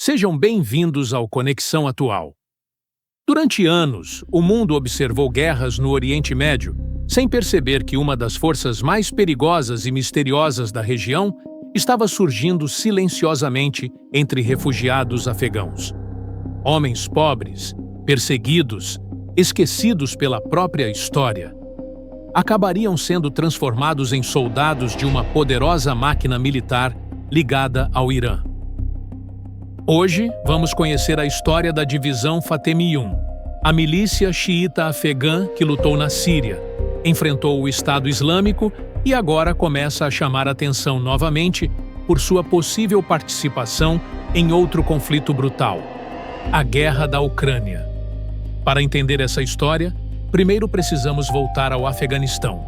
Sejam bem-vindos ao Conexão Atual. Durante anos, o mundo observou guerras no Oriente Médio, sem perceber que uma das forças mais perigosas e misteriosas da região estava surgindo silenciosamente entre refugiados afegãos. Homens pobres, perseguidos, esquecidos pela própria história, acabariam sendo transformados em soldados de uma poderosa máquina militar ligada ao Irã. Hoje, vamos conhecer a história da divisão Fatemiyun, a milícia xiita afegã que lutou na Síria, enfrentou o Estado Islâmico e agora começa a chamar atenção novamente por sua possível participação em outro conflito brutal, a Guerra da Ucrânia. Para entender essa história, primeiro precisamos voltar ao Afeganistão,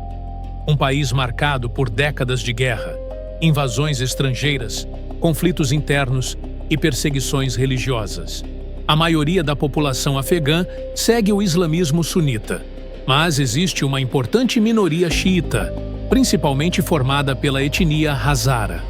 um país marcado por décadas de guerra, invasões estrangeiras, conflitos internos e perseguições religiosas. A maioria da população afegã segue o islamismo sunita, mas existe uma importante minoria xiita, principalmente formada pela etnia Hazara.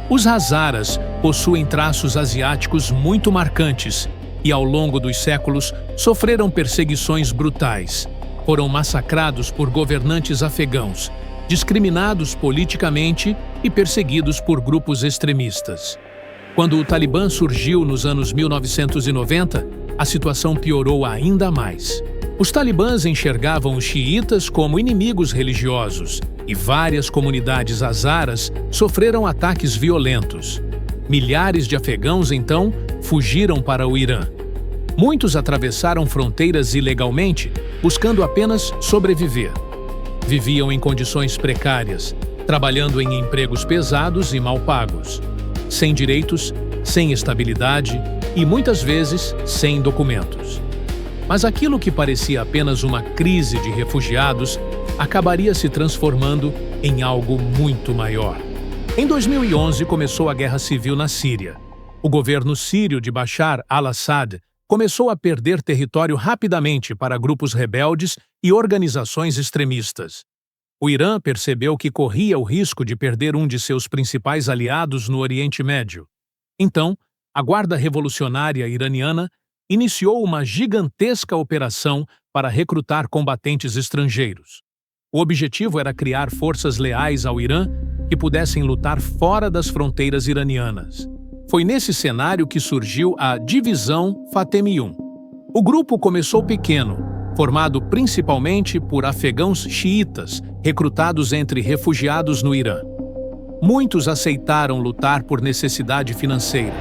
Os Hazaras possuem traços asiáticos muito marcantes e, ao longo dos séculos, sofreram perseguições brutais. Foram massacrados por governantes afegãos, discriminados politicamente e perseguidos por grupos extremistas. Quando o Talibã surgiu nos anos 1990, a situação piorou ainda mais. Os talibãs enxergavam os xiitas como inimigos religiosos e várias comunidades hazaras sofreram ataques violentos. Milhares de afegãos, então, fugiram para o Irã. Muitos atravessaram fronteiras ilegalmente, buscando apenas sobreviver. Viviam em condições precárias, trabalhando em empregos pesados e mal pagos, sem direitos, sem estabilidade e, muitas vezes, sem documentos. Mas aquilo que parecia apenas uma crise de refugiados acabaria se transformando em algo muito maior. Em 2011, começou a guerra civil na Síria. O governo sírio de Bashar al-Assad começou a perder território rapidamente para grupos rebeldes e organizações extremistas. O Irã percebeu que corria o risco de perder um de seus principais aliados no Oriente Médio. Então, a Guarda Revolucionária Iraniana iniciou uma gigantesca operação para recrutar combatentes estrangeiros. O objetivo era criar forças leais ao Irã que pudessem lutar fora das fronteiras iranianas. Foi nesse cenário que surgiu a Divisão Fatemiyun. O grupo começou pequeno, formado principalmente por afegãos xiitas, recrutados entre refugiados no Irã. Muitos aceitaram lutar por necessidade financeira.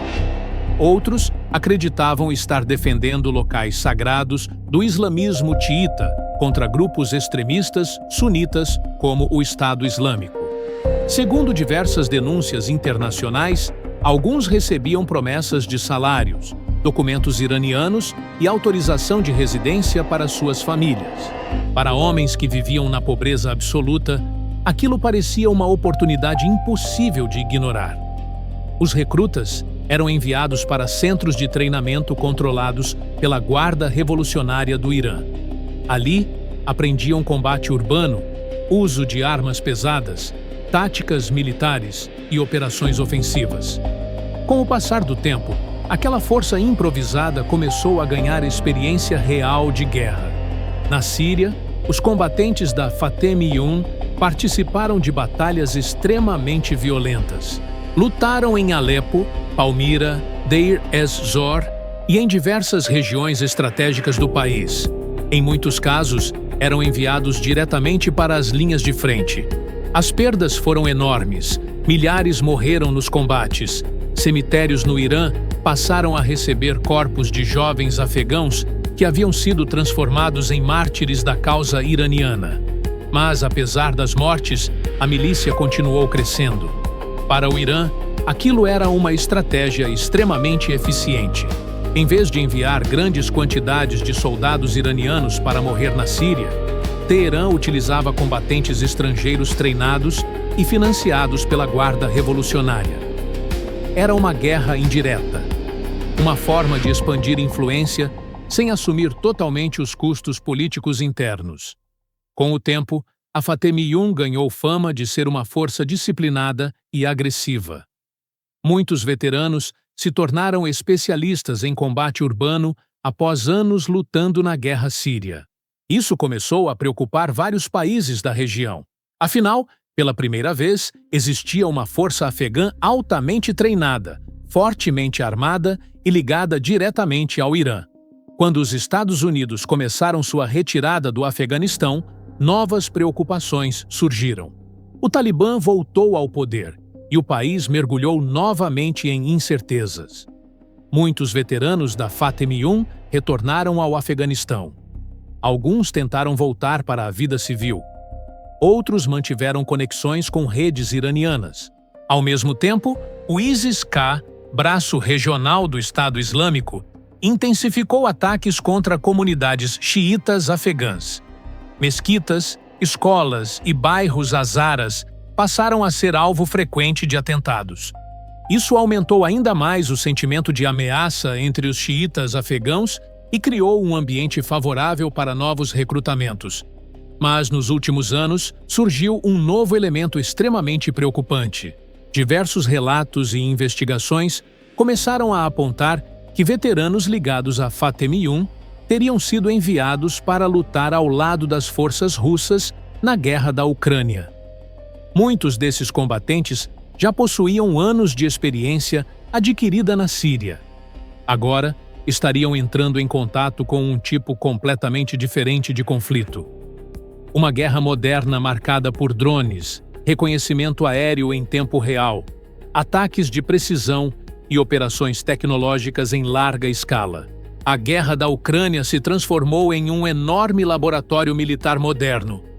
Outros acreditavam estar defendendo locais sagrados do islamismo xiita contra grupos extremistas sunitas como o Estado Islâmico. Segundo diversas denúncias internacionais, alguns recebiam promessas de salários, documentos iranianos e autorização de residência para suas famílias. Para homens que viviam na pobreza absoluta, aquilo parecia uma oportunidade impossível de ignorar. Os recrutas eram enviados para centros de treinamento controlados pela Guarda Revolucionária do Irã. Ali, aprendiam combate urbano, uso de armas pesadas, táticas militares e operações ofensivas. Com o passar do tempo, aquela força improvisada começou a ganhar experiência real de guerra. Na Síria, os combatentes da Fatemiyun participaram de batalhas extremamente violentas. Lutaram em Alepo, Palmira, Deir ez-Zor e em diversas regiões estratégicas do país. Em muitos casos, eram enviados diretamente para as linhas de frente. As perdas foram enormes, milhares morreram nos combates. Cemitérios no Irã passaram a receber corpos de jovens afegãos que haviam sido transformados em mártires da causa iraniana. Mas, apesar das mortes, a milícia continuou crescendo. Para o Irã, aquilo era uma estratégia extremamente eficiente. Em vez de enviar grandes quantidades de soldados iranianos para morrer na Síria, Teherã utilizava combatentes estrangeiros treinados e financiados pela Guarda Revolucionária. Era uma guerra indireta, uma forma de expandir influência sem assumir totalmente os custos políticos internos. Com o tempo, a Fatemiyun ganhou fama de ser uma força disciplinada e agressiva. Muitos veteranos se tornaram especialistas em combate urbano após anos lutando na guerra síria. Isso começou a preocupar vários países da região. Afinal, pela primeira vez, existia uma força afegã altamente treinada, fortemente armada e ligada diretamente ao Irã. Quando os Estados Unidos começaram sua retirada do Afeganistão, novas preocupações surgiram. O Talibã voltou ao poder e o país mergulhou novamente em incertezas. Muitos veteranos da FATF-1 retornaram ao Afeganistão. Alguns tentaram voltar para a vida civil. Outros mantiveram conexões com redes iranianas. Ao mesmo tempo, o ISIS-K, braço regional do Estado Islâmico, intensificou ataques contra comunidades xiitas afegãs. Mesquitas, escolas e bairros hazaras passaram a ser alvo frequente de atentados. Isso aumentou ainda mais o sentimento de ameaça entre os xiitas afegãos e criou um ambiente favorável para novos recrutamentos. Mas nos últimos anos surgiu um novo elemento extremamente preocupante. Diversos relatos e investigações começaram a apontar que veteranos ligados à FATF-1 teriam sido enviados para lutar ao lado das forças russas na guerra da Ucrânia. Muitos desses combatentes já possuíam anos de experiência adquirida na Síria. Agora, estariam entrando em contato com um tipo completamente diferente de conflito. Uma guerra moderna marcada por drones, reconhecimento aéreo em tempo real, ataques de precisão e operações tecnológicas em larga escala. A guerra da Ucrânia se transformou em um enorme laboratório militar moderno.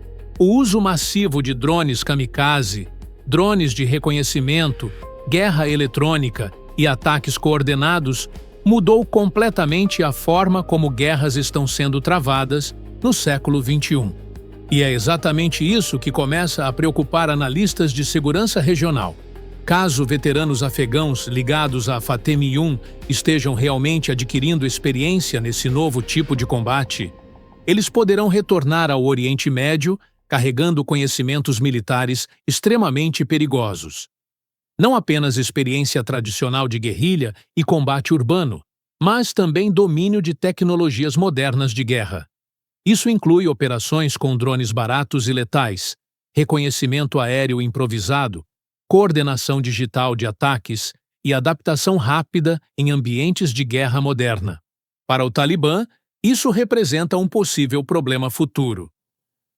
O uso massivo de drones kamikaze, drones de reconhecimento, guerra eletrônica e ataques coordenados mudou completamente a forma como guerras estão sendo travadas no século XXI. E é exatamente isso que começa a preocupar analistas de segurança regional. Caso veteranos afegãos ligados à FATF-1 estejam realmente adquirindo experiência nesse novo tipo de combate, eles poderão retornar ao Oriente Médio carregando conhecimentos militares extremamente perigosos. Não apenas experiência tradicional de guerrilha e combate urbano, mas também domínio de tecnologias modernas de guerra. Isso inclui operações com drones baratos e letais, reconhecimento aéreo improvisado, coordenação digital de ataques e adaptação rápida em ambientes de guerra moderna. Para o Talibã, isso representa um possível problema futuro.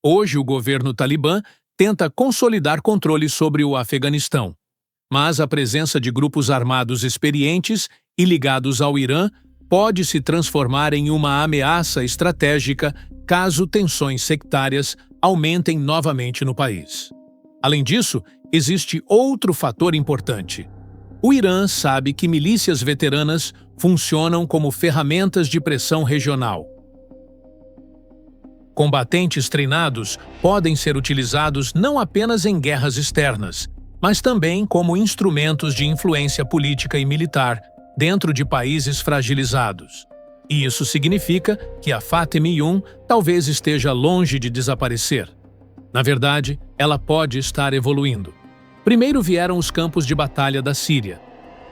Hoje, o governo talibã tenta consolidar controle sobre o Afeganistão, mas a presença de grupos armados experientes e ligados ao Irã pode se transformar em uma ameaça estratégica caso tensões sectárias aumentem novamente no país. Além disso, existe outro fator importante. O Irã sabe que milícias veteranas funcionam como ferramentas de pressão regional. Combatentes treinados podem ser utilizados não apenas em guerras externas, mas também como instrumentos de influência política e militar dentro de países fragilizados. E isso significa que a FATF-1 talvez esteja longe de desaparecer. Na verdade, ela pode estar evoluindo. Primeiro vieram os campos de batalha da Síria.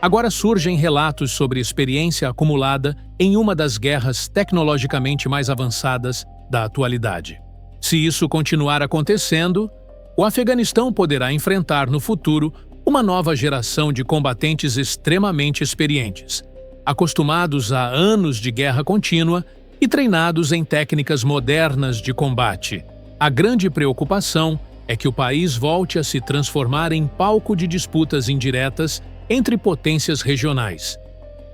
Agora surgem relatos sobre experiência acumulada em uma das guerras tecnologicamente mais avançadas da atualidade. Se isso continuar acontecendo, o Afeganistão poderá enfrentar no futuro uma nova geração de combatentes extremamente experientes, acostumados a anos de guerra contínua e treinados em técnicas modernas de combate. A grande preocupação é que o país volte a se transformar em palco de disputas indiretas entre potências regionais.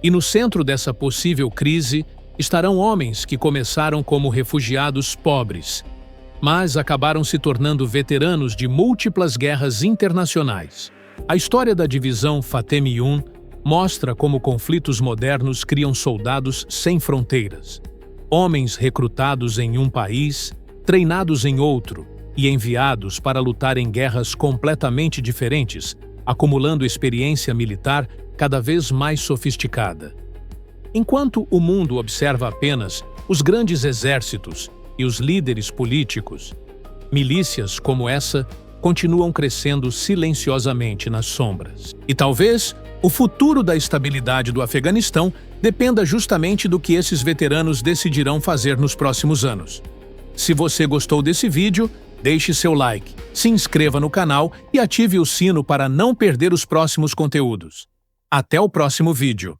E no centro dessa possível crise estarão homens que começaram como refugiados pobres, mas acabaram se tornando veteranos de múltiplas guerras internacionais. A história da divisão FATF-1 mostra como conflitos modernos criam soldados sem fronteiras. Homens recrutados em um país, treinados em outro e enviados para lutar em guerras completamente diferentes, acumulando experiência militar cada vez mais sofisticada. Enquanto o mundo observa apenas os grandes exércitos e os líderes políticos, milícias como essa continuam crescendo silenciosamente nas sombras. E talvez o futuro da estabilidade do Afeganistão dependa justamente do que esses veteranos decidirão fazer nos próximos anos. Se você gostou desse vídeo, deixe seu like, se inscreva no canal e ative o sino para não perder os próximos conteúdos. Até o próximo vídeo.